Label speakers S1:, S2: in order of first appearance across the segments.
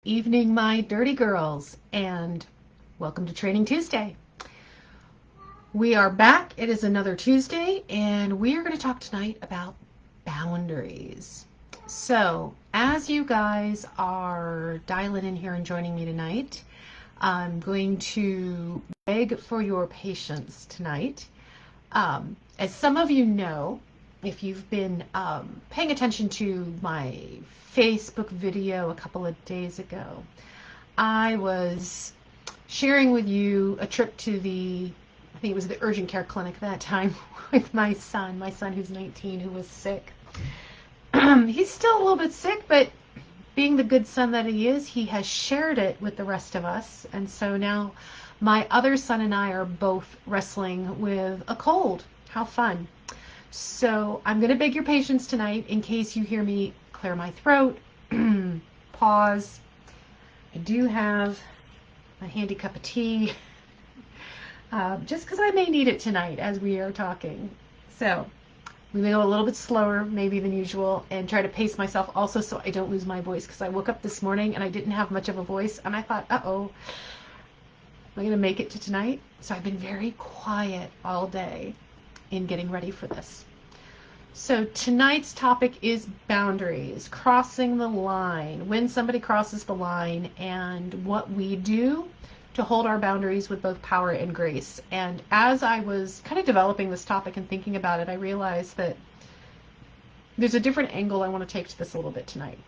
S1: Evening, my dirty girls, and welcome to Training Tuesday. We are back. It is another Tuesday, and we are going to talk tonight about boundaries. So, as you guys are dialing in here and joining me tonight, I'm going to beg for your patience tonight. As some of you know, if you've been paying attention to my Facebook video a couple of days ago, I was sharing with you a trip to I think it was the urgent care clinic at that time with my son who's 19, who was sick. He's still a little bit sick, but being the good son that he is, he has shared it with the rest of us. And so now my other son and I are both wrestling with a cold. How fun. So I'm going to beg your patience tonight in case you hear me clear my throat, pause. I do have a handy cup of tea, just because I may need it tonight as we are talking. So we may go a little bit slower maybe than usual and try to pace myself also so I don't lose my voice, because I woke up this morning and I didn't have much of a voice and I thought, uh-oh, am I going to make it to tonight? So I've been very quiet all day in getting ready for this. So tonight's topic is boundaries, crossing the line, when somebody crosses the line, and what we do to hold our boundaries with both power and grace. And as I was kind of developing this topic and thinking about it, I realized that there's a different angle I want to take to this a little bit tonight.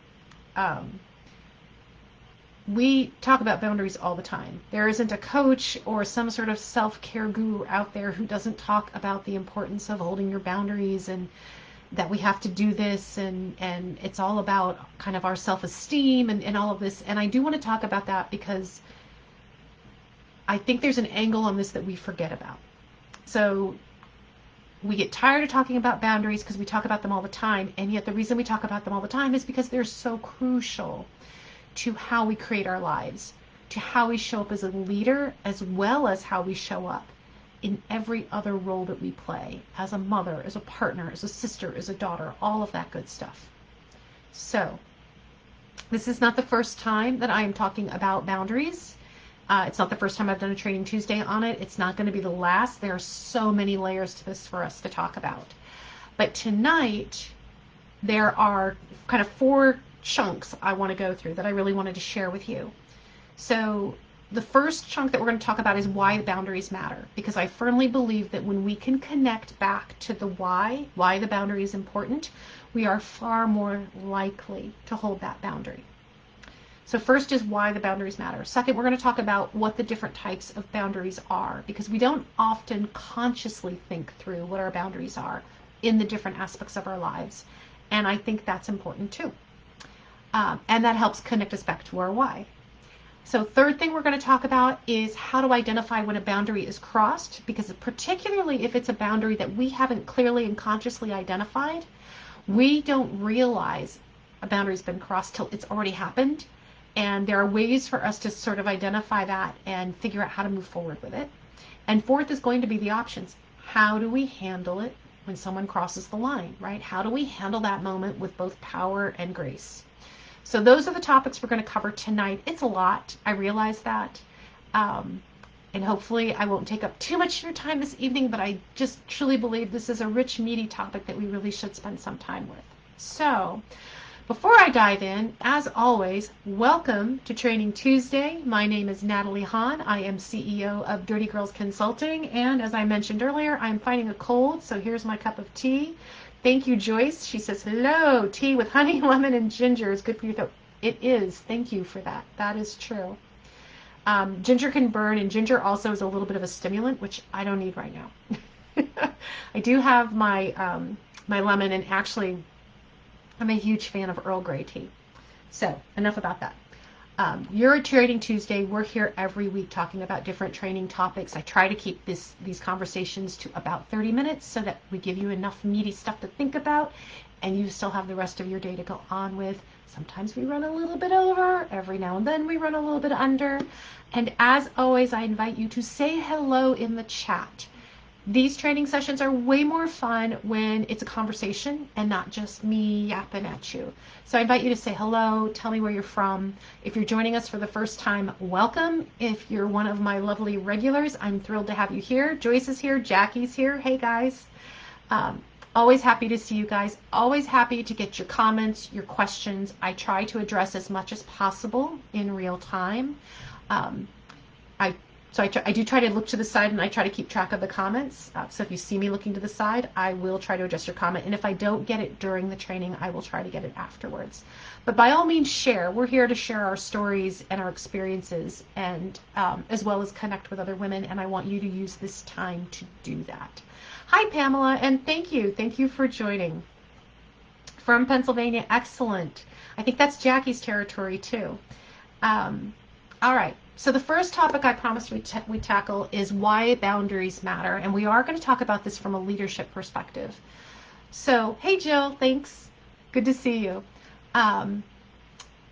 S1: We talk about boundaries all the time. There isn't a coach or some sort of self-care guru out there who doesn't talk about the importance of holding your boundaries and that we have to do this, and it's all about kind of our self-esteem and all of this. And I do want to talk about that because I think there's an angle on this that we forget about. So we get tired of talking about boundaries because we talk about them all the time, and yet the reason we talk about them all the time is because they're so crucial to how we create our lives, to how we show up as a leader, as well as how we show up in every other role that we play, as a mother, as a partner, as a sister, as a daughter, all of that good stuff. So this is not the first time that I am talking about boundaries. It's not the first time I've done a Training Tuesday on it. It's not going to be the last. There are so many layers to this for us to talk about. But tonight, there are kind of 4 chunks I want to go through that I really wanted to share with you. So the first chunk that we're going to talk about is why the boundaries matter, because I firmly believe that when we can connect back to the why the boundary is important, we are far more likely to hold that boundary. So first is why the boundaries matter. Second, we're going to talk about what the different types of boundaries are, because we don't often consciously think through what our boundaries are in the different aspects of our lives. And I think that's important too. And that helps connect us back to our why. So third thing we're going to talk about is how to identify when a boundary is crossed, because particularly if it's a boundary that we haven't clearly and consciously identified, we don't realize a boundary's been crossed till it's already happened. And there are ways for us to sort of identify that and figure out how to move forward with it. And fourth is going to be the options. How do we handle it when someone crosses the line, right? How do we handle that moment with both power and grace? So those are the topics we're going to cover tonight. It's a lot. I realize that. And hopefully I won't take up too much of your time this evening, but I just truly believe this is a rich, meaty topic that we really should spend some time with. So before I dive in, as always, welcome to Training Tuesday. My name is Natalie Hahn. I am CEO of Dirty Girls Consulting. And as I mentioned earlier, I'm fighting a cold, so here's my cup of tea. Thank you, Joyce. She says, hello, tea with honey, lemon, and ginger is good for your throat. It is. Thank you for that. That is true. Ginger can burn, and ginger also is a little bit of a stimulant, which I don't need right now. I do have my lemon, and actually, I'm a huge fan of Earl Grey tea. So, enough about that. You're at Training Tuesday. We're here every week talking about different training topics. I try to keep these conversations to about 30 minutes so that we give you enough meaty stuff to think about and you still have the rest of your day to go on with. Sometimes we run a little bit over. Every now and then we run a little bit under. And as always, I invite you to say hello in the chat. These training sessions are way more fun when it's a conversation and not just me yapping at you. So I invite you to say hello, tell me where you're from. If you're joining us for the first time, welcome. If you're one of my lovely regulars, I'm thrilled to have you here. Joyce is here, Jackie's here. Hey guys. Always happy to see you guys. Always happy to get your comments, your questions. I try to address as much as possible in real time. I do try to look to the side, and I try to keep track of the comments. So if you see me looking to the side, I will try to address your comment. And if I don't get it during the training, I will try to get it afterwards. But by all means, share. We're here to share our stories and our experiences, and as well as connect with other women. And I want you to use this time to do that. Hi, Pamela, and thank you. Thank you for joining. From Pennsylvania, excellent. I think that's Jackie's territory too. All right. So the first topic I promised we tackle is why boundaries matter, and we are going to talk about this from a leadership perspective. So, hey Jill, thanks. Good to see you.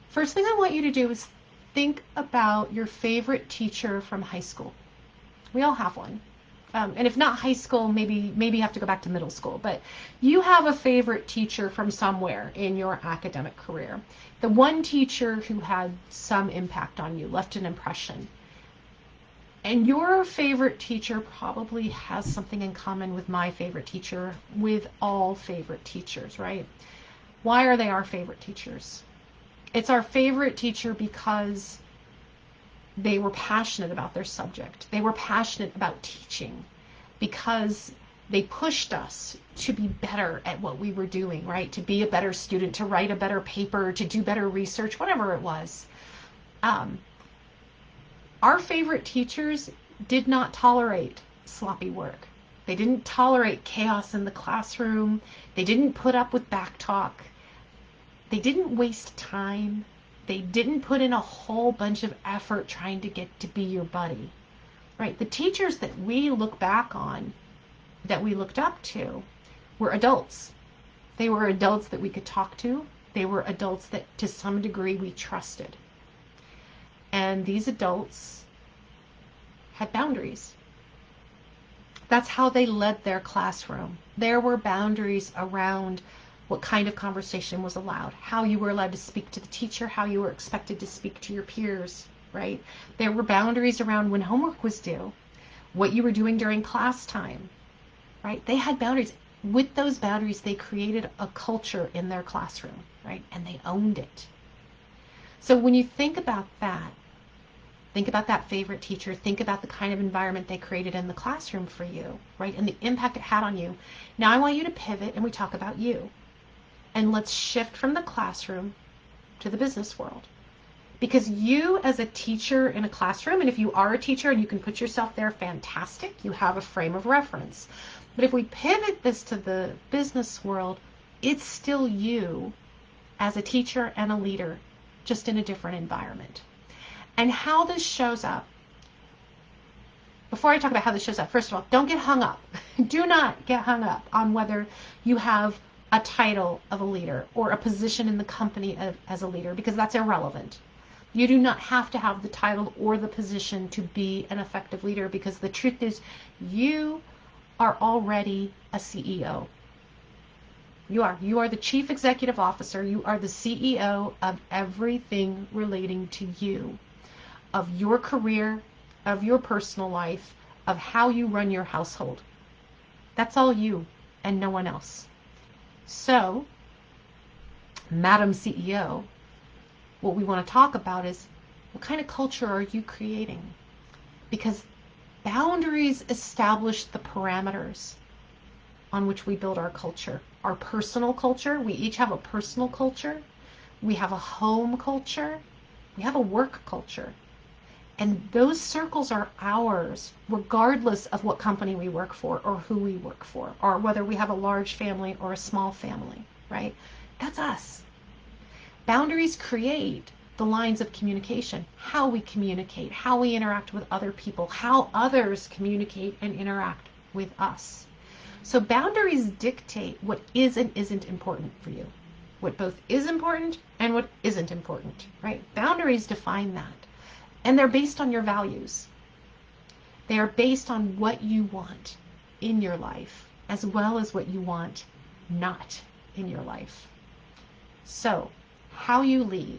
S1: First thing I want you to do is think about your favorite teacher from high school. We all have one. And if not high school, maybe you have to go back to middle school, but you have a favorite teacher from somewhere in your academic career. The one teacher who had some impact on you, left an impression. And your favorite teacher probably has something in common with my favorite teacher, with all favorite teachers, right? Why are they our favorite teachers? It's our favorite teacher because they were passionate about their subject. They were passionate about teaching because they pushed us to be better at what we were doing, right? To be a better student, to write a better paper, to do better research, whatever it was. Our favorite teachers did not tolerate sloppy work. They didn't tolerate chaos in the classroom. They didn't put up with backtalk. They didn't waste time. They didn't put in a whole bunch of effort trying to get to be your buddy, right? The teachers that we look back on, that we looked up to, were adults. They were adults that we could talk to. They were adults that to some degree we trusted. And these adults had boundaries. That's how they led their classroom. There were boundaries around what kind of conversation was allowed, how you were allowed to speak to the teacher, how you were expected to speak to your peers, right? There were boundaries around when homework was due, what you were doing during class time, right? They had boundaries. With those boundaries, they created a culture in their classroom, right? And they owned it. So when you think about that favorite teacher, think about the kind of environment they created in the classroom for you, right? And the impact it had on you. Now I want you to pivot and we talk about you. And let's shift from the classroom to the business world. Because you as a teacher in a classroom, and if you are a teacher and you can put yourself there, fantastic, you have a frame of reference. But if we pivot this to the business world, it's still you as a teacher and a leader, just in a different environment. And how this shows up, before I talk about how this shows up, first of all, don't get hung up. Do not get hung up on whether you have a title of a leader or a position in the company as a leader, because that's irrelevant. You do not have to have the title or the position to be an effective leader, because the truth is you are already a CEO. You are the chief executive officer. You are the CEO of everything relating to you, of your career, of your personal life, of how you run your household. That's all you and no one else. So, Madam CEO, what we want to talk about is what kind of culture are you creating? Because boundaries establish the parameters on which we build our culture. Our personal culture, we each have a personal culture. We have a home culture. We have a work culture. And those circles are ours, regardless of what company we work for or who we work for, or whether we have a large family or a small family, right? That's us. Boundaries create the lines of communication, how we communicate, how we interact with other people, how others communicate and interact with us. So boundaries dictate what is and isn't important for you, what both is important and what isn't important, right? Boundaries define that. And they're based on your values. They are based on what you want. in your life, as well as what you want not in your life. So, how you lead,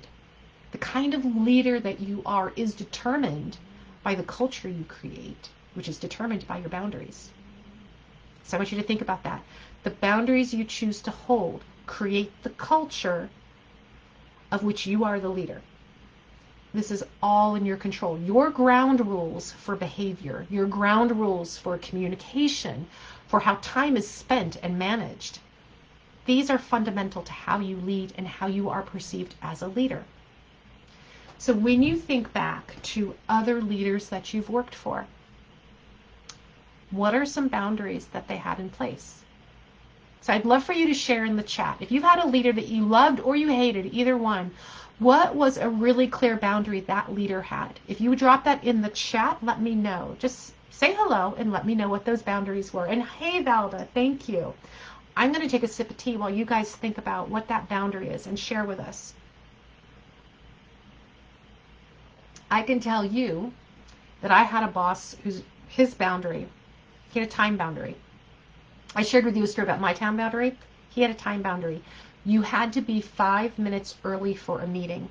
S1: the kind of leader that you are, is determined by the culture you create, which is determined by your boundaries. So I want you to think about that. The boundaries you choose to hold create the culture of which you are the leader. This is all in your control. Your ground rules for behavior, your ground rules for communication, for how time is spent and managed, these are fundamental to how you lead and how you are perceived as a leader. So when you think back to other leaders that you've worked for, what are some boundaries that they had in place? So I'd love for you to share in the chat. If you've had a leader that you loved or you hated, either one, what was a really clear boundary that leader had? If you would drop that in the chat, let me know. Just say hello and let me know what those boundaries were. And hey, Valda, thank you. I'm going to take a sip of tea while you guys think about what that boundary is and share with us. I can tell you that I had a boss his boundary, he had a time boundary. I shared with you a story about my time boundary. He had a time boundary. You had to be 5 minutes early for a meeting,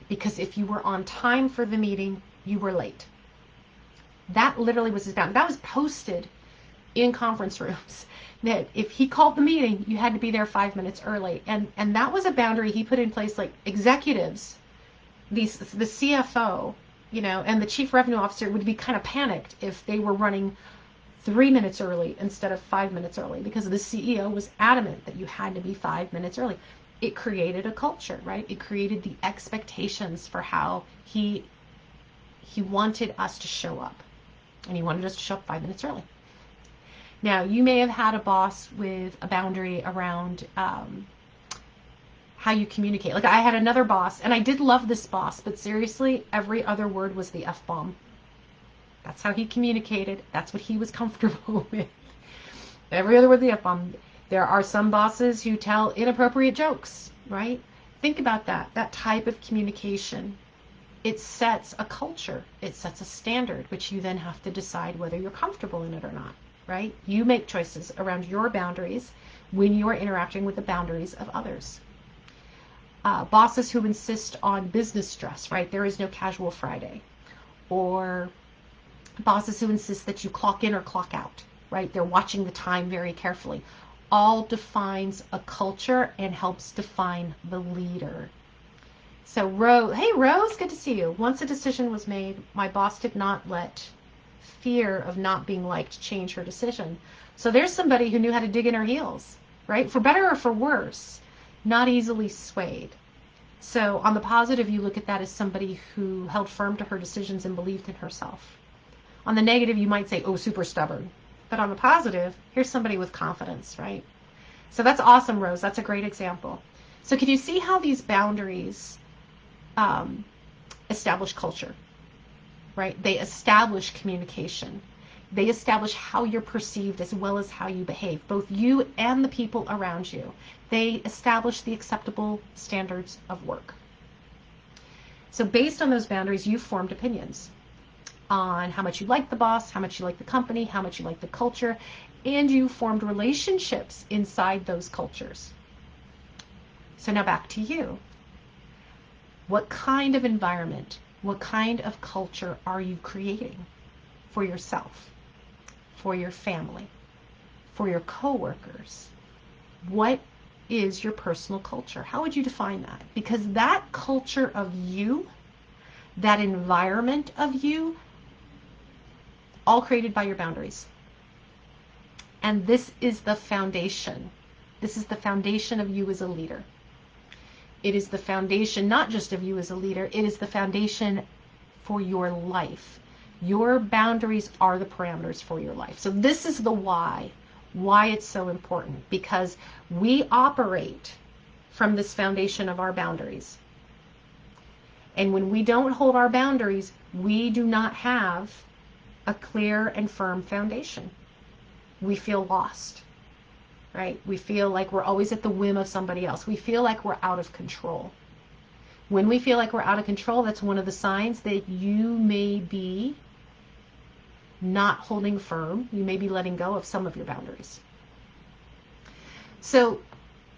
S1: because if you were on time for the meeting, you were late. That literally was his boundary. That was posted in conference rooms, that if he called the meeting, you had to be there 5 minutes early. And that was a boundary he put in place. Like executives, the CFO, and the chief revenue officer would be kind of panicked if they were running 3 minutes early instead of 5 minutes early, because the CEO was adamant that you had to be 5 minutes early. It created a culture, right? It created the expectations for how he wanted us to show up, and he wanted us to show up 5 minutes early. Now, you may have had a boss with a boundary around how you communicate. Like I had another boss, and I did love this boss, but seriously, every other word was the F-bomb. That's how he communicated. That's what he was comfortable with. Every other word, the F-bomb. There are some bosses who tell inappropriate jokes, right? Think about that. That type of communication. It sets a culture. It sets a standard, which you then have to decide whether you're comfortable in it or not, right? You make choices around your boundaries when you are interacting with the boundaries of others. Bosses who insist on business dress, right? There is no casual Friday. Or bosses who insist that you clock in or clock out, right? They're watching the time very carefully. All defines a culture and helps define the leader. So Rose, hey Rose, good to see you. Once a decision was made, my boss did not let fear of not being liked change her decision. So there's somebody who knew how to dig in her heels, right? For better or for worse, not easily swayed. So on the positive, you look at that as somebody who held firm to her decisions and believed in herself. On the negative, you might say, oh, super stubborn. But on the positive, here's somebody with confidence, right? So that's awesome, Rose. That's a great example. So can you see how these boundaries establish culture, right? They establish communication. They establish how you're perceived as well as how you behave, both you and the people around you. They establish the acceptable standards of work. So based on those boundaries, you've formed opinions on how much you like the boss, how much you like the company, how much you like the culture, and you formed relationships inside those cultures. So now back to you. What kind of environment, what kind of culture are you creating for yourself, for your family, for your coworkers? What is your personal culture? How would you define that? Because that culture of you, that environment of you, all created by your boundaries. And this is the foundation. This is the foundation of you as a leader. It is the foundation not just of you as a leader, it is the foundation for your life. Your boundaries are the parameters for your life. So this is the why it's so important, because we operate from this foundation of our boundaries. And when we don't hold our boundaries, we do not have a clear and firm foundation. We feel lost, right? We feel like we're always at the whim of somebody else. We feel like we're out of control. When we feel like we're out of control, that's one of the signs that you may be not holding firm. You may be letting go of some of your boundaries. So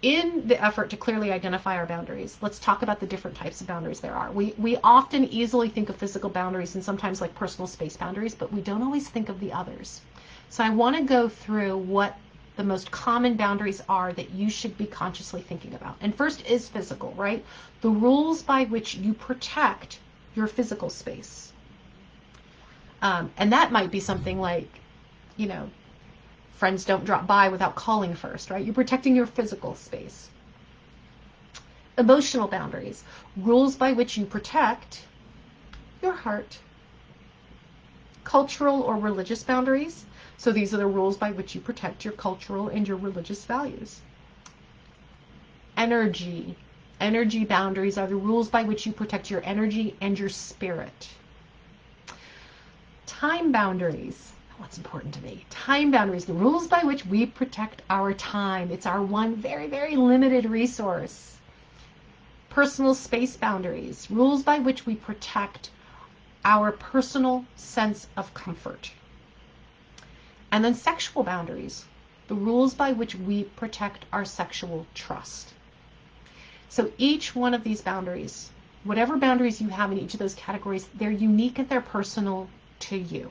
S1: in the effort to clearly identify our boundaries, let's talk about the different types of boundaries there are. We often easily think of physical boundaries and sometimes like personal space boundaries, but we don't always think of the others. So I want to go through what the most common boundaries are that you should be consciously thinking about. And first is physical, right? The rules by which you protect your physical space. And that might be something like, you know, friends don't drop by without calling first, right? You're protecting your physical space. Emotional boundaries, rules by which you protect your heart. Cultural or religious boundaries, so these are the rules by which you protect your cultural and your religious values. Energy boundaries are the rules by which you protect your energy and your spirit. Time boundaries, what's important to me? Time boundaries, the rules by which we protect our time. It's our one very, very limited resource. Personal space boundaries, rules by which we protect our personal sense of comfort. And then sexual boundaries, the rules by which we protect our sexual trust. So each one of these boundaries, whatever boundaries you have in each of those categories, they're unique and they're personal to you.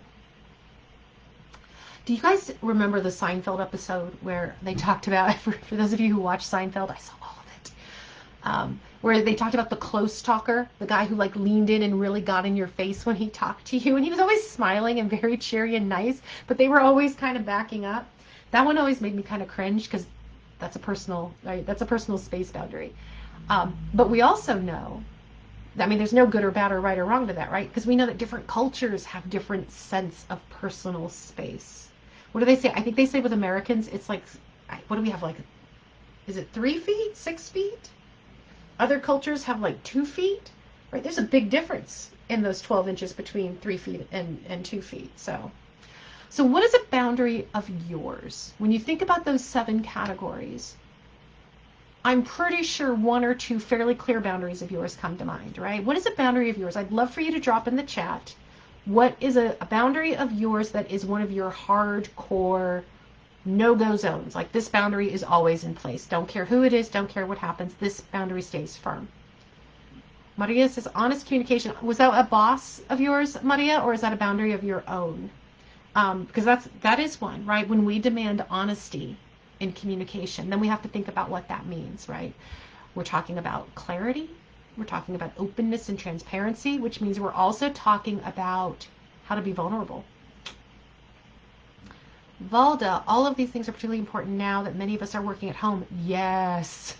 S1: Do you guys remember the Seinfeld episode where they talked about, for those of you who watch Seinfeld, I saw all of it, where they talked about the close talker, the guy who like leaned in and really got in your face when he talked to you, and he was always smiling and very cheery and nice, but they were always kind of backing up. That one always made me kind of cringe because that's a personal, right? That's a personal space boundary. But we also know, I mean, there's no good or bad or right or wrong to that, right? Because we know that different cultures have different sense of personal space. What do they say? I think they say with Americans, it's like, what do we have? Like, is it 3 feet, 6 feet? Other cultures have like 2 feet, right? There's a big difference in those 12 inches between 3 feet and 2 feet. So what is a boundary of yours? When you think about those 7 categories, I'm pretty sure 1 or 2 fairly clear boundaries of yours come to mind, right? What is a boundary of yours? I'd love for you to drop in the chat. What is a boundary of yours that is one of your hardcore no-go zones? Like, this boundary is always in place. Don't care who it is, don't care what happens. This boundary stays firm. Maria says, honest communication. Was that a boss of yours, Maria, or is that a boundary of your own? Because that is one, right? When we demand honesty in communication, then we have to think about what that means, right? We're talking about clarity. We're talking about openness and transparency, which means we're also talking about how to be vulnerable. Valda, all of these things are particularly important now that many of us are working at home. Yes.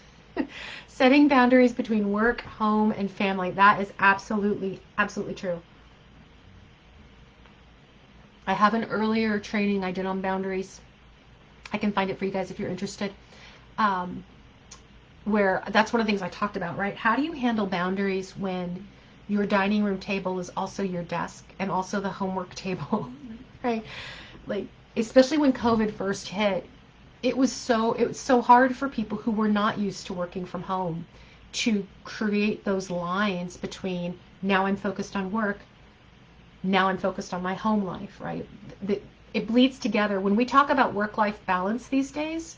S1: Setting boundaries between work, home, and family. That is absolutely, absolutely true. I have an earlier training I did on boundaries. I can find it for you guys if you're interested. Where that's one of the things I talked about, right? How do you handle boundaries when your dining room table is also your desk and also the homework table, right? Like, especially when COVID first hit, it was so hard for people who were not used to working from home to create those lines between now I'm focused on work, now I'm focused on my home life, right? It bleeds together. When we talk about work-life balance these days,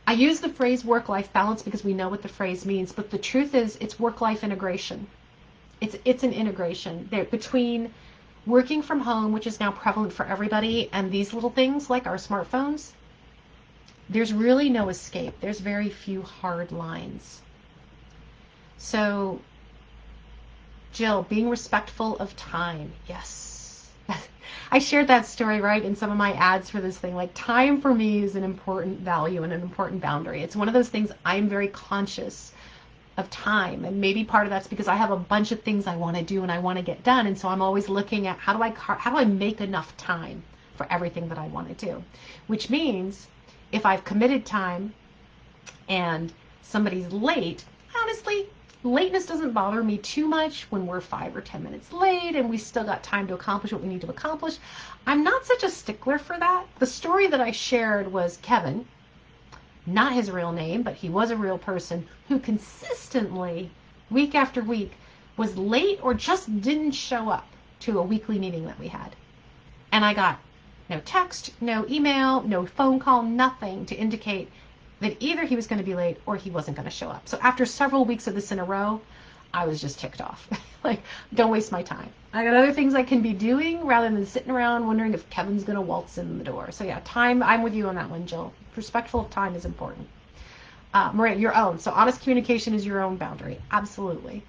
S1: I use the phrase work-life balance because we know what the phrase means, but the truth is it's work-life integration. It's an integration there between working from home, which is now prevalent for everybody, and these little things like our smartphones. There's really no escape. There's very few hard lines. So, Jill, being respectful of time. Yes. I shared that story, right, in some of my ads for this thing. Like, time for me is an important value and an important boundary. It's one of those things I'm very conscious of time, and maybe part of that's because I have a bunch of things I want to do and I want to get done, and so I'm always looking at how do I make enough time for everything that I want to do, which means if I've committed time and somebody's late, honestly, lateness doesn't bother me too much when we're 5 or 10 minutes late and we still got time to accomplish what we need to accomplish. I'm not such a stickler for that. The story that I shared was Kevin, not his real name, but he was a real person who consistently, week after week, was late or just didn't show up to a weekly meeting that we had. And I got no text, no email, no phone call, nothing to indicate that either he was going to be late or he wasn't going to show up. So after several weeks of this in a row, I was just ticked off. Like, don't waste my time. I got other things I can be doing rather than sitting around wondering if Kevin's going to waltz in the door. So yeah, time, I'm with you on that one, Jill. Respectful of time is important. Maria, your own. So honest communication is your own boundary. Absolutely.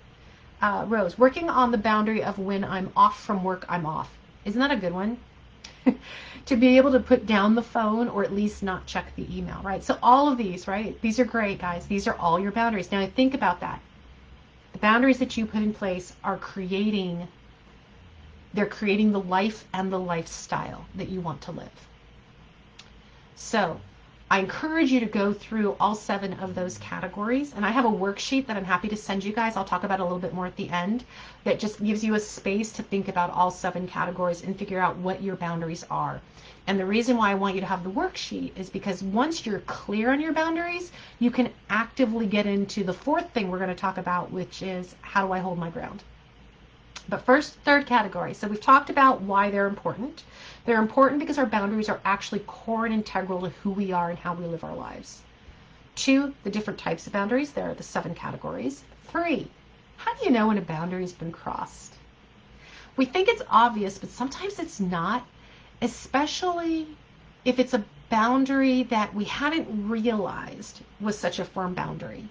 S1: Rose, working on the boundary of when I'm off from work, I'm off. Isn't that a good one? To be able to put down the phone or at least not check the email, right? So all of these, right? These are great, guys. These are all your boundaries. Now think about that. The boundaries that you put in place are creating the life and the lifestyle that you want to live. So I encourage you to go through all 7 of those categories. And I have a worksheet that I'm happy to send you guys. I'll talk about it a little bit more at the end. That just gives you a space to think about all 7 categories and figure out what your boundaries are. And the reason why I want you to have the worksheet is because once you're clear on your boundaries, you can actively get into the 4th thing we're going to talk about, which is how do I hold my ground? But first, 3rd category. So we've talked about why they're important. They're important because our boundaries are actually core and integral to who we are and how we live our lives. 2, the different types of boundaries. There are the 7 categories. 3, how do you know when a boundary has been crossed? We think it's obvious, but sometimes it's not, especially if it's a boundary that we hadn't realized was such a firm boundary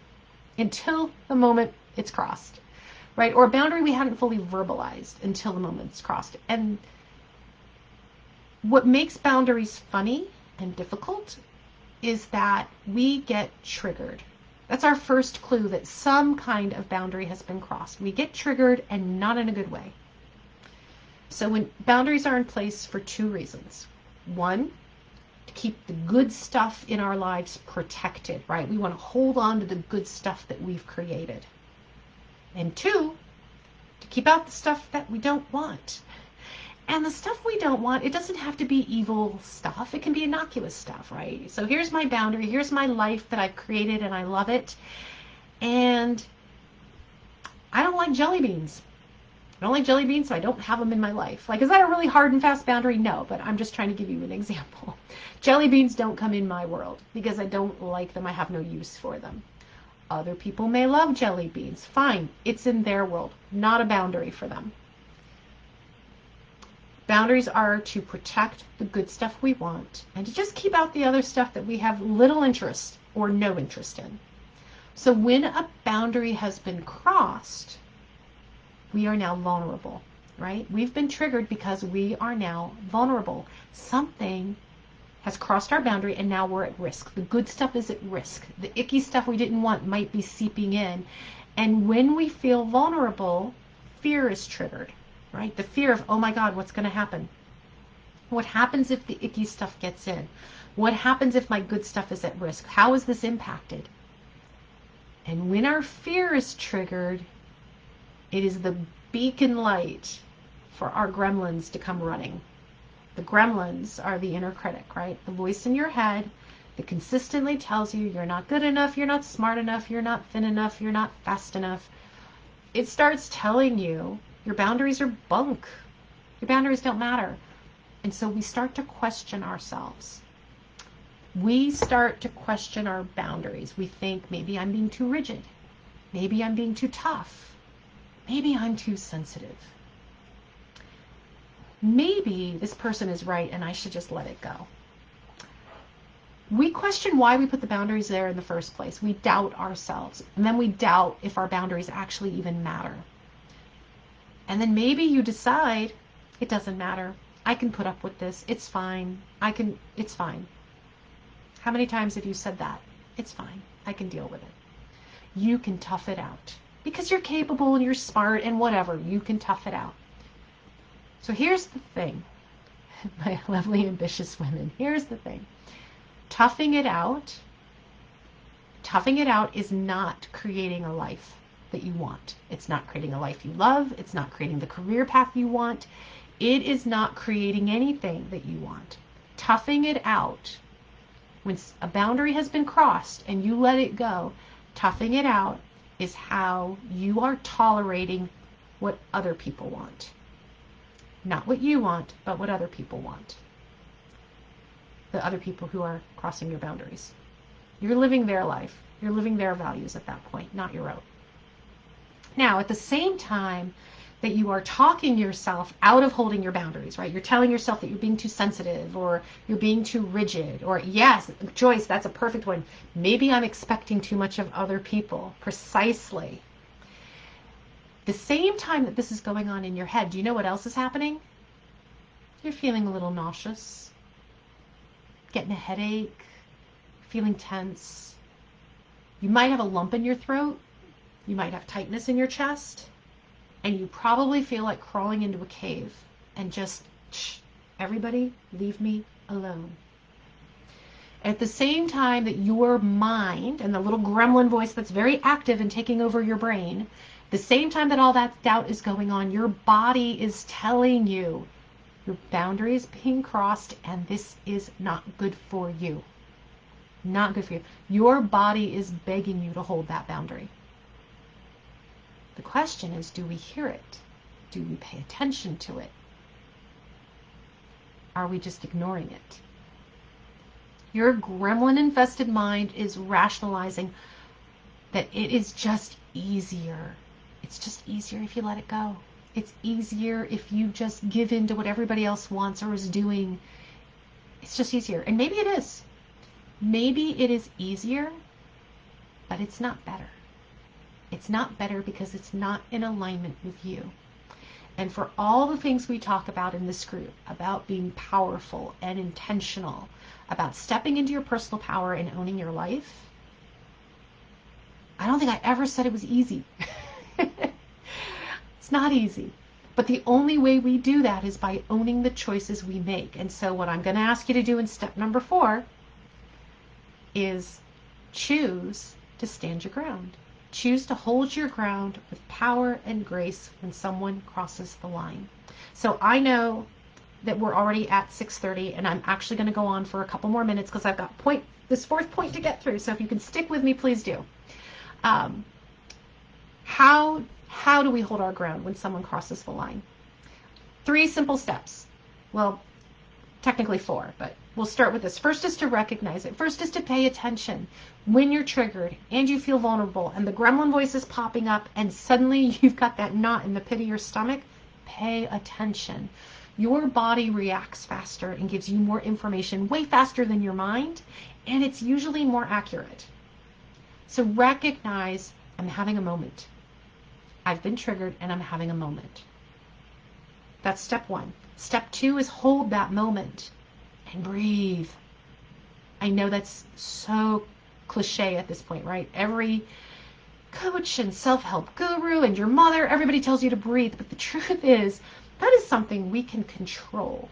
S1: until the moment it's crossed. Right? Or a boundary we hadn't fully verbalized until the moment it's crossed. And what makes boundaries funny and difficult is that we get triggered. That's our first clue that some kind of boundary has been crossed. We get triggered and not in a good way. So when boundaries are in place for 2 reasons. 1, to keep the good stuff in our lives protected, right? We want to hold on to the good stuff that we've created. And 2, to keep out the stuff that we don't want. And the stuff we don't want, it doesn't have to be evil stuff. It can be innocuous stuff, right? So here's my boundary. Here's my life that I've created and I love it. And I don't like jelly beans. I don't like jelly beans, so I don't have them in my life. Like, is that a really hard and fast boundary? No, but I'm just trying to give you an example. Jelly beans don't come in my world because I don't like them. I have no use for them. Other people may love jelly beans. Fine, it's in their world, not a boundary for them. Boundaries are to protect the good stuff we want and to just keep out the other stuff that we have little interest or no interest in. So when a boundary has been crossed, we are now vulnerable, right? We've been triggered because we are now vulnerable. Something has crossed our boundary and now we're at risk. The good stuff is at risk. The icky stuff we didn't want might be seeping in. And when we feel vulnerable, fear is triggered, right? The fear of, oh my God, what's going to happen? What happens if the icky stuff gets in? What happens if my good stuff is at risk? How is this impacted? And when our fear is triggered, it is the beacon light for our gremlins to come running. The gremlins are the inner critic, right? The voice in your head that consistently tells you you're not good enough, you're not smart enough, you're not thin enough, you're not fast enough. It starts telling you your boundaries are bunk. Your boundaries don't matter. And so we start to question ourselves. We start to question our boundaries. We think maybe I'm being too rigid. Maybe I'm being too tough. Maybe I'm too sensitive. Maybe this person is right and I should just let it go. We question why we put the boundaries there in the first place. We doubt ourselves. And then we doubt if our boundaries actually even matter. And then maybe you decide it doesn't matter. I can put up with this. It's fine. It's fine. How many times have you said that? It's fine. I can deal with it. You can tough it out. Because you're capable and you're smart and whatever. You can tough it out. So here's the thing, my lovely ambitious women, here's the thing. Toughing it out is not creating a life that you want. It's not creating a life you love. It's not creating the career path you want. It is not creating anything that you want. Toughing it out, when a boundary has been crossed and you let it go, toughing it out is how you are tolerating what other people want. Not what you want, but what other people want. The other people who are crossing your boundaries. You're living their life. You're living their values at that point, not your own. Now, at the same time that you are talking yourself out of holding your boundaries, right? You're telling yourself that you're being too sensitive or you're being too rigid, or yes, Joyce, that's a perfect one. Maybe I'm expecting too much of other people. Precisely. The same time that this is going on in your head, do you know what else is happening? You're feeling a little nauseous, getting a headache, feeling tense. You might have a lump in your throat. You might have tightness in your chest. And you probably feel like crawling into a cave and just, everybody leave me alone. At the same time that your mind and the little gremlin voice that's very active and taking over your brain, the same time that all that doubt is going on, your body is telling you your boundary is being crossed and this is not good for you. Not good for you. Your body is begging you to hold that boundary. The question is, do we hear it? Do we pay attention to it? Are we just ignoring it? Your gremlin-infested mind is rationalizing that it is just easier. It's just easier if you let it go. It's easier if you just give in to what everybody else wants or is doing. It's just easier. And maybe it is. Maybe it is easier, but it's not better. It's not better because it's not in alignment with you. And for all the things we talk about in this group, about being powerful and intentional, about stepping into your personal power and owning your life, I don't think I ever said it was easy. It's not easy. But the only way we do that is by owning the choices we make. And so what I'm going to ask you to do in step number 4 is choose to stand your ground. Choose to hold your ground with power and grace when someone crosses the line. So I know that we're already at 6:30 and I'm actually going to go on for a couple more minutes because I've got this 4th point to get through. So if you can stick with me, please do. How do we hold our ground when someone crosses the line? 3 simple steps. Well, technically 4, but we'll start with this. First is to recognize it. First is to pay attention. When you're triggered and you feel vulnerable and the gremlin voice is popping up and suddenly you've got that knot in the pit of your stomach, pay attention. Your body reacts faster and gives you more information way faster than your mind, and it's usually more accurate. So recognize, I'm having a moment. I've been triggered and I'm having a moment. That's step 1. Step 2 is hold that moment and breathe. I know that's so cliche at this point, right? Every coach and self-help guru and your mother, everybody tells you to breathe. But the truth is, that is something we can control.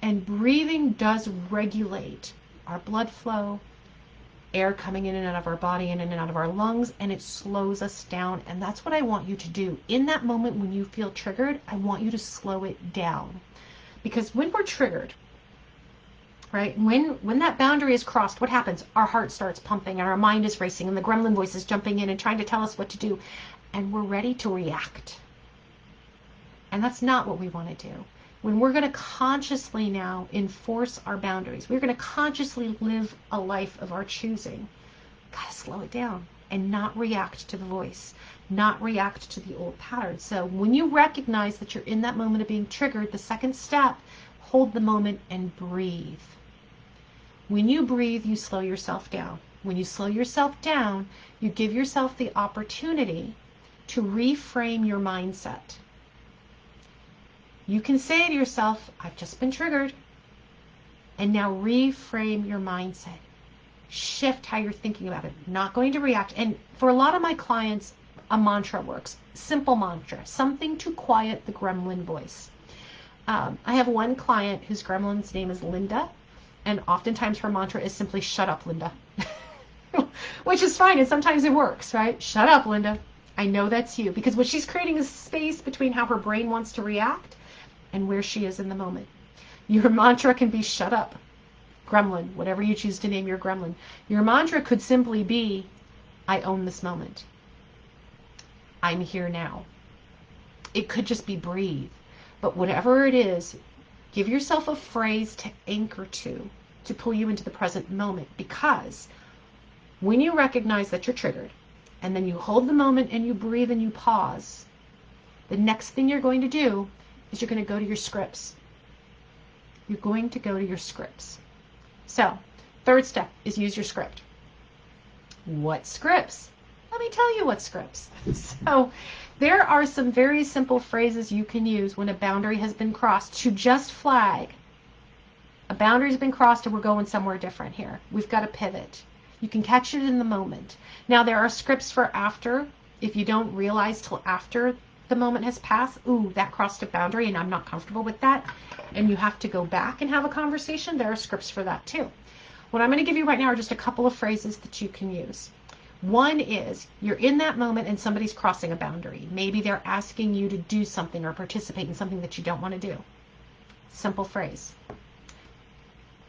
S1: And breathing does regulate our blood flow, air coming in and out of our body and in and out of our lungs, and it slows us down. And that's what I want you to do. In that moment when you feel triggered, I want you to slow it down. Because when we're triggered, right, when that boundary is crossed, what happens? Our heart starts pumping and our mind is racing and the gremlin voice is jumping in and trying to tell us what to do. And we're ready to react. And that's not what we want to do. When we're going to consciously now enforce our boundaries, we're going to consciously live a life of our choosing. Got to slow it down and not react to the voice, not react to the old patterns. So when you recognize that you're in that moment of being triggered, the second step, hold the moment and breathe. When you breathe, you slow yourself down. When you slow yourself down, you give yourself the opportunity to reframe your mindset. You can say to yourself, I've just been triggered. And now reframe your mindset. Shift how you're thinking about it. Not going to react. And for a lot of my clients, a mantra works. Simple mantra. Something to quiet the gremlin voice. I have one client whose gremlin's name is Linda. And oftentimes her mantra is simply, shut up, Linda. Which is fine. And sometimes it works, right? Shut up, Linda. I know that's you. Because what she's creating is space between how her brain wants to react and where she is in the moment. Your mantra can be shut up, gremlin, whatever you choose to name your gremlin. Your mantra could simply be, I own this moment. I'm here now. It could just be breathe. But whatever it is, give yourself a phrase to anchor to pull you into the present moment. Because when you recognize that you're triggered, and then you hold the moment and you breathe and you pause, the next thing you're going to do is you're going to go to your scripts. You're going to go to your scripts. So, third step is use your script. What scripts? Let me tell you what scripts. So, there are some very simple phrases you can use when a boundary has been crossed to just flag. A boundary has been crossed and we're going somewhere different here. We've got to pivot. You can catch it in the moment. Now, there are scripts for after. If you don't realize till after the moment has passed, ooh, that crossed a boundary and I'm not comfortable with that, and you have to go back and have a conversation, there are scripts for that too. What I'm going to give you right now are just a couple of phrases that you can use. One is, you're in that moment and somebody's crossing a boundary. Maybe they're asking you to do something or participate in something that you don't want to do. Simple phrase.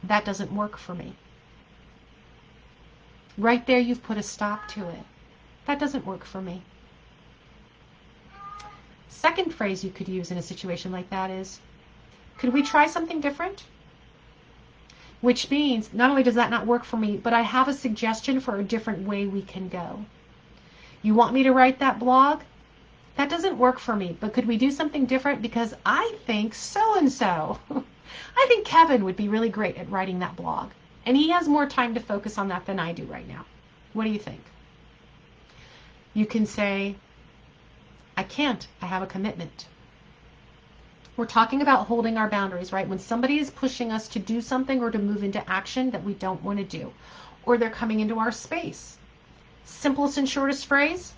S1: That doesn't work for me. Right there, you've put a stop to it. That doesn't work for me. Second phrase you could use in a situation like that is, could we try something different? Which means, not only does that not work for me, but I have a suggestion for a different way we can go. You want me to write that blog? That doesn't work for me, but could we do something different? Because I think so-and-so. I think Kevin would be really great at writing that blog. And he has more time to focus on that than I do right now. What do you think? You can say, I can't. I have a commitment. We're talking about holding our boundaries, right? When somebody is pushing us to do something or to move into action that we don't want to do, or they're coming into our space. Simplest and shortest phrase,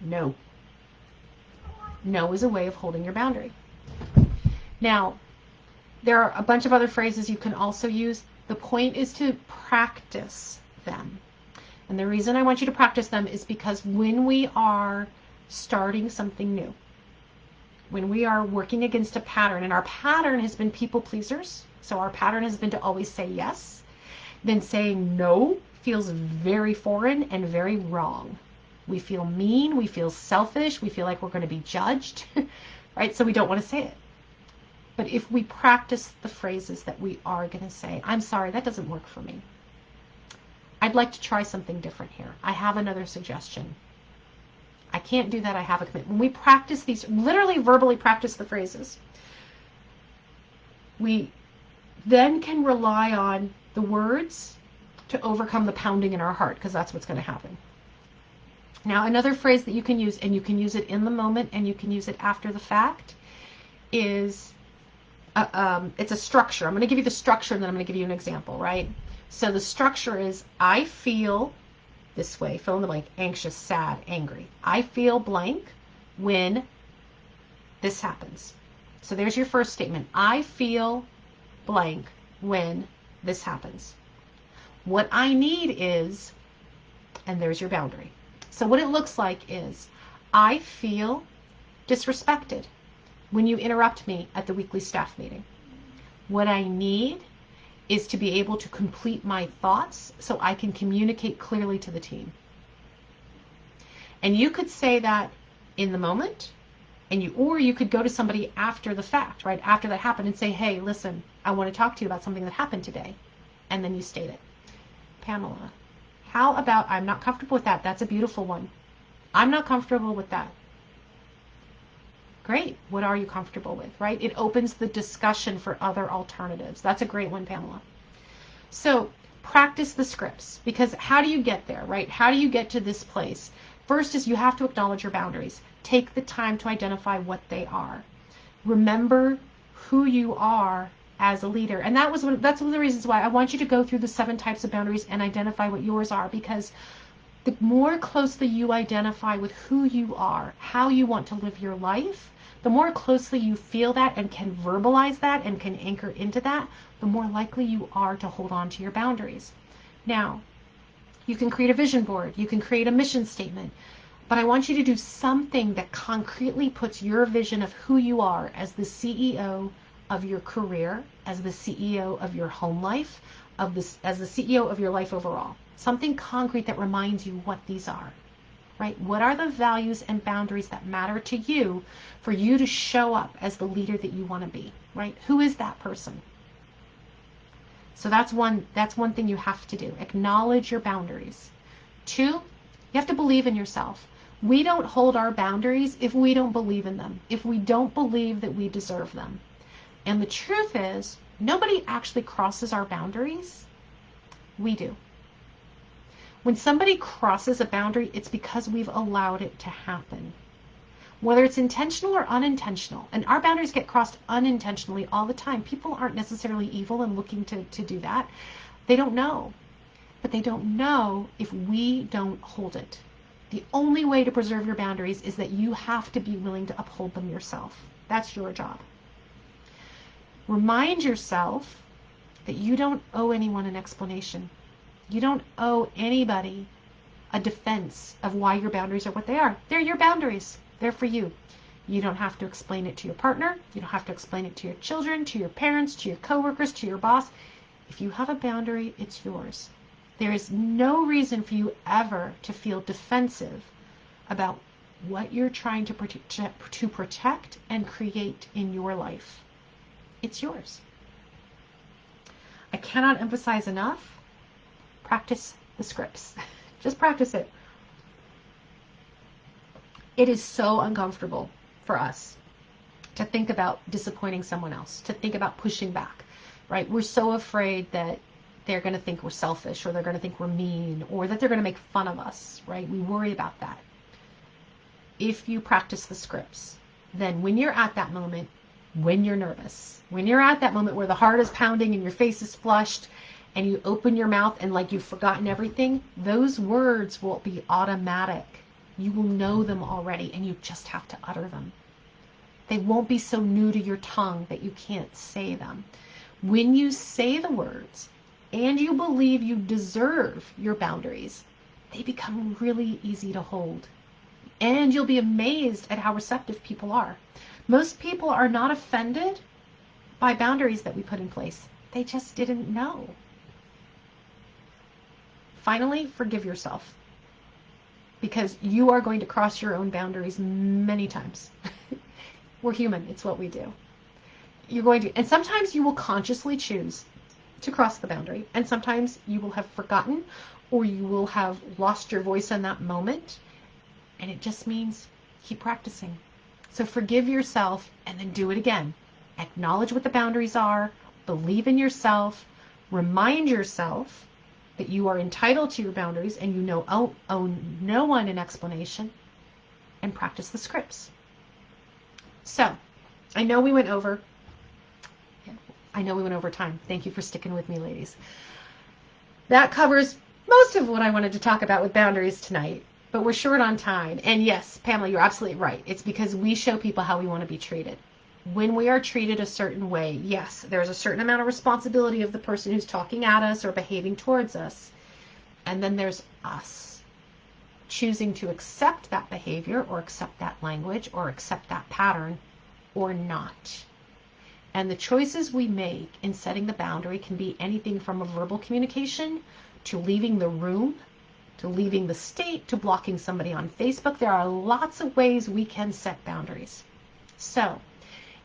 S1: no. No is a way of holding your boundary. Now, there are a bunch of other phrases you can also use. The point is to practice them. And the reason I want you to practice them is because when we are starting something new, when we are working against a pattern, and our pattern has been people pleasers, so our pattern has been to always say yes, then saying no feels very foreign and very wrong. We feel mean, we feel selfish, we feel like we're going to be judged, right? So we don't want to say it. But if we practice the phrases that we are going to say, I'm sorry, that doesn't work for me. I'd like to try something different here. I have another suggestion. I can't do that. I have a commitment. When we practice these, literally verbally practice the phrases, we then can rely on the words to overcome the pounding in our heart, because that's what's going to happen. Now, another phrase that you can use, and you can use it in the moment and you can use it after the fact, is it's a structure. I'm going to give you the structure and then I'm going to give you an example, right? So the structure is, I feel this way, fill in the blank, anxious, sad, angry. I feel blank when this happens. So there's your first statement. I feel blank when this happens. What I need is, and there's your boundary. So what it looks like is, I feel disrespected when you interrupt me at the weekly staff meeting. What I need is to be able to complete my thoughts so I can communicate clearly to the team. And you could say that in the moment, or you could go to somebody after the fact, right? After that happened, and say, hey, listen, I want to talk to you about something that happened today. And then you state it. Pamela, how about, I'm not comfortable with that. That's a beautiful one. I'm not comfortable with that. Great. What are you comfortable with, right? It opens the discussion for other alternatives. That's a great one, Pamela. So practice the scripts, because how do you get there, right? How do you get to this place? First is you have to acknowledge your boundaries. Take the time to identify what they are. Remember who you are as a leader. And that's one of the reasons why I want you to go through the 7 types of boundaries and identify what yours are, because the more closely you identify with who you are, how you want to live your life, the more closely you feel that and can verbalize that and can anchor into that, the more likely you are to hold on to your boundaries. Now, you can create a vision board, you can create a mission statement, but I want you to do something that concretely puts your vision of who you are as the CEO of your career, as the CEO of your home life, as the CEO of your life overall. Something concrete that reminds you what these are. right? What are the values and boundaries that matter to you for you to show up as the leader that you want to be, right? Who is that person? So that's one thing you have to do. Acknowledge your boundaries. 2, you have to believe in yourself. We don't hold our boundaries if we don't believe in them, if we don't believe that we deserve them. And the truth is, nobody actually crosses our boundaries. We do. When somebody crosses a boundary, it's because we've allowed it to happen. Whether it's intentional or unintentional, and our boundaries get crossed unintentionally all the time. People aren't necessarily evil and looking to do that. They don't know. But they don't know if we don't hold it. The only way to preserve your boundaries is that you have to be willing to uphold them yourself. That's your job. Remind yourself that you don't owe anyone an explanation. You don't owe anybody a defense of why your boundaries are what they are. They're your boundaries. They're for you. You don't have to explain it to your partner. You don't have to explain it to your children, to your parents, to your coworkers, to your boss. If you have a boundary, it's yours. There is no reason for you ever to feel defensive about what you're trying to protect and create in your life. It's yours. I cannot emphasize enough. Practice the scripts. Just practice it. It is so uncomfortable for us to think about disappointing someone else, to think about pushing back, right? We're so afraid that they're going to think we're selfish, or they're going to think we're mean, or that they're going to make fun of us, right? We worry about that. If you practice the scripts, then when you're at that moment, when you're nervous, when you're at that moment where the heart is pounding and your face is flushed and you open your mouth and like you've forgotten everything, those words will be automatic. You will know them already and you just have to utter them. They won't be so new to your tongue that you can't say them. When you say the words and you believe you deserve your boundaries, they become really easy to hold. And you'll be amazed at how receptive people are. Most people are not offended by boundaries that we put in place. They just didn't know. Finally, forgive yourself, because you are going to cross your own boundaries many times. We're human. It's what we do. You're going to, and sometimes you will consciously choose to cross the boundary, and sometimes you will have forgotten, or you will have lost your voice in that moment, and it just means keep practicing. So forgive yourself and then do it again. Acknowledge what the boundaries are, believe in yourself, remind yourself that you are entitled to your boundaries and you owe no one an explanation, and practice the scripts. So, I know we went over time. Thank you for sticking with me, ladies. That covers most of what I wanted to talk about with boundaries tonight, but we're short on time. And yes, Pamela, you're absolutely right. It's because we show people how we want to be treated. When we are treated a certain way, yes, there's a certain amount of responsibility of the person who's talking at us or behaving towards us. And then there's us choosing to accept that behavior or accept that language or accept that pattern or not. And the choices we make in setting the boundary can be anything from a verbal communication to leaving the room, to leaving the state, to blocking somebody on Facebook. There are lots of ways we can set boundaries. So,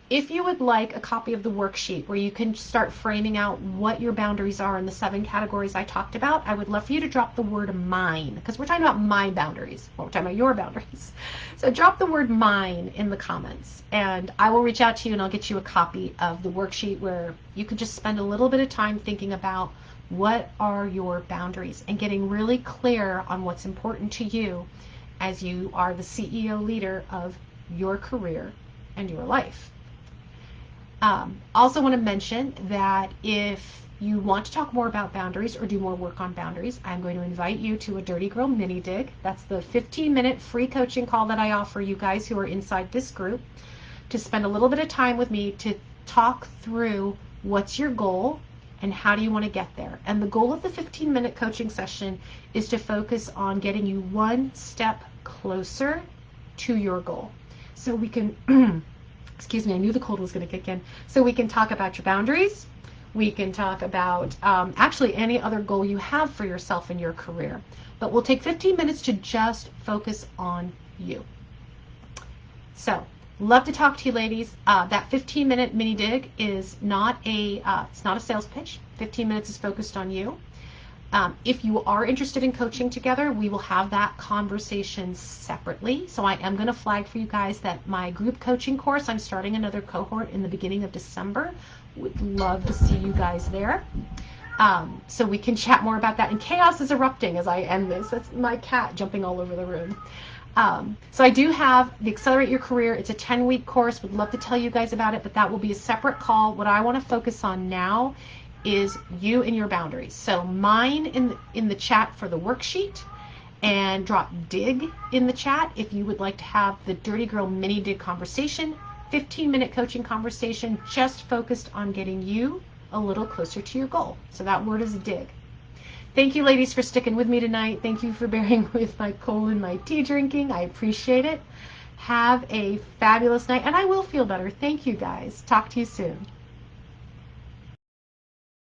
S1: if you would like a copy of the worksheet where you can start framing out what your boundaries are in the 7 categories I talked about, I would love for you to drop the word mine, because we're talking about my boundaries. Well, we're talking about your boundaries. So drop the word mine in the comments, and I will reach out to you and I'll get you a copy of the worksheet where you can just spend a little bit of time thinking about what are your boundaries and getting really clear on what's important to you as you are the CEO leader of your career and your life. Also want to mention that if you want to talk more about boundaries or do more work on boundaries, I'm going to invite you to a Dirty Girl Mini Dig. That's the 15-minute free coaching call that I offer you guys who are inside this group to spend a little bit of time with me to talk through what's your goal and how do you want to get there. And the goal of the 15-minute coaching session is to focus on getting you one step closer to your goal. So we can excuse me, I knew the cold was going to kick in. So we can talk about your boundaries, We can talk about actually any other goal you have for yourself in your career. But we'll take 15 minutes to just focus on you. So, love to talk to you, ladies. That 15-minute mini dig is not it's not a sales pitch. 15 minutes is focused on you. If you are interested in coaching together, we will have that conversation separately. So I am going to flag for you guys that my group coaching course, I'm starting another cohort in the beginning of December. Would love to see you guys there. So we can chat more about that. And chaos is erupting as I end this. That's my cat jumping all over the room. So I do have the Accelerate Your Career. It's a 10-week course. Would love to tell you guys about it, but that will be a separate call. What I want to focus on now is you and your boundaries. So mine in the chat for the worksheet, and drop dig in the chat if you would like to have the Dirty Girl mini dig conversation, 15-minute coaching conversation just focused on getting you a little closer to your goal. So that word is dig. Thank you, ladies, for sticking with me tonight. Thank you for bearing with my cold and my tea drinking. I appreciate it. Have a fabulous night, and I will feel better. Thank you, guys. Talk to you soon.